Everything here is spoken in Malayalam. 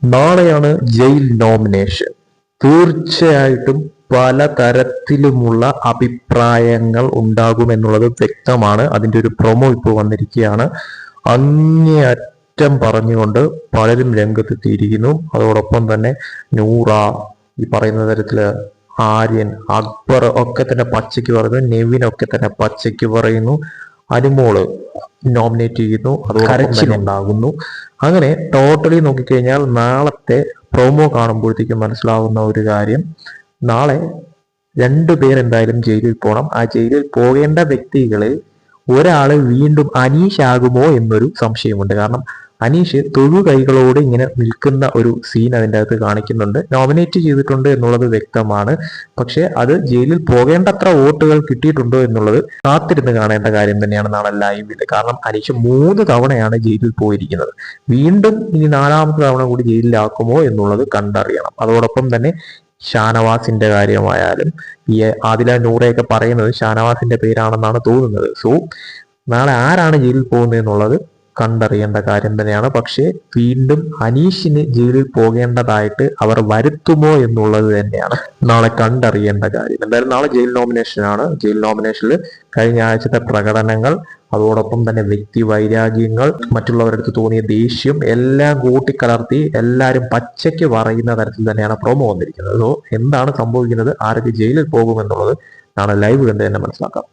നാളെയാണ് ജയിൽ നോമിനേഷൻ. തീർച്ചയായിട്ടും പലതരത്തിലുമുള്ള അഭിപ്രായങ്ങൾ ഉണ്ടാകുമെന്നുള്ളത് വ്യക്തമാണ്. അതിന്റെ ഒരു പ്രൊമോ ഇപ്പോൾ വന്നിരിക്കുകയാണ്. അങ്ങേയറ്റം പറഞ്ഞുകൊണ്ട് പലരും രംഗത്തെത്തിയിരിക്കുന്നു. അതോടൊപ്പം തന്നെ നൂറ, ഈ പറയുന്ന തരത്തില് ആര്യൻ, അക്ബർ ഒക്കെ തന്നെ പച്ചയ്ക്ക് പറയുന്നു. നെവിൻ ഒക്കെ തന്നെ പച്ചയ്ക്ക് പറയുന്നു. അനുമോള് നോമിനേറ്റ് ചെയ്യുന്നു. അതോടൊപ്പം ഉണ്ടാകുന്നു. അങ്ങനെ ടോട്ടലി നോക്കിക്കഴിഞ്ഞാൽ നാളത്തെ പ്രൊമോ കാണുമ്പോഴത്തേക്കും മനസ്സിലാവുന്ന ഒരു കാര്യം, നാളെ 2 പേർ എന്തായാലും ജയിലിൽ പോകണം. ആ ജയിലിൽ പോകേണ്ട വ്യക്തികളിൽ ഒരാള് വീണ്ടും അനീഷ് ആകുമോ എന്നൊരു സംശയമുണ്ട്. കാരണം അനീഷ് തൊഴുകൈകളോട് ഇങ്ങനെ നിൽക്കുന്ന ഒരു സീൻ അതിൻ്റെ അകത്ത് കാണിക്കുന്നുണ്ട്. നോമിനേറ്റ് ചെയ്തിട്ടുണ്ട് എന്നുള്ളത് വ്യക്തമാണ്. പക്ഷെ അത് ജയിലിൽ പോകേണ്ടത്ര വോട്ടുകൾ കിട്ടിയിട്ടുണ്ടോ എന്നുള്ളത് കാത്തിരുന്ന് കാണേണ്ട കാര്യം തന്നെയാണ് നാളെ ലൈവില്. കാരണം അനീഷ് 3 തവണയാണ് ജയിലിൽ പോയിരിക്കുന്നത്. വീണ്ടും ഇനി 4ാമത്തെ തവണ കൂടി ജയിലിലാക്കുമോ എന്നുള്ളത് കണ്ടറിയണം. അതോടൊപ്പം തന്നെ ഷാനവാസിന്റെ കാര്യമായാലും ഈ ആദില നൂറയൊക്കെ പറയുന്നത് ഷാനവാസിന്റെ പേരാണെന്നാണ് തോന്നുന്നത്. സോ നാളെ ആരാണ് ജയിലിൽ പോകുന്നത് എന്നുള്ളത് കണ്ടറിയേണ്ട കാര്യം തന്നെയാണ്. പക്ഷേ വീണ്ടും അനീഷിന് ജയിലിൽ പോകേണ്ടതായിട്ട് അവർ വരുത്തുമോ എന്നുള്ളത് തന്നെയാണ് നാളെ കണ്ടറിയേണ്ട കാര്യം. എന്തായാലും നാളെ ജയിൽ നോമിനേഷനാണ്. ജയിൽ നോമിനേഷനിൽ കഴിഞ്ഞ ആഴ്ചത്തെ പ്രകടനങ്ങൾ, അതോടൊപ്പം തന്നെ വ്യക്തി വൈരാഗ്യങ്ങൾ, മറ്റുള്ളവരടുത്ത് തോന്നിയ ദേഷ്യം എല്ലാം കൂട്ടിക്കലർത്തി എല്ലാവരും പച്ചയ്ക്ക് പറയുന്ന തരത്തിൽ തന്നെയാണ് പ്രൊമോ വന്നിരിക്കുന്നത്. സോ എന്താണ് സംഭവിക്കുന്നത്, ആരൊക്കെ ജയിലിൽ പോകുമെന്നുള്ളത് നാളെ ലൈവ് കണ്ട് തന്നെ മനസ്സിലാക്കാം.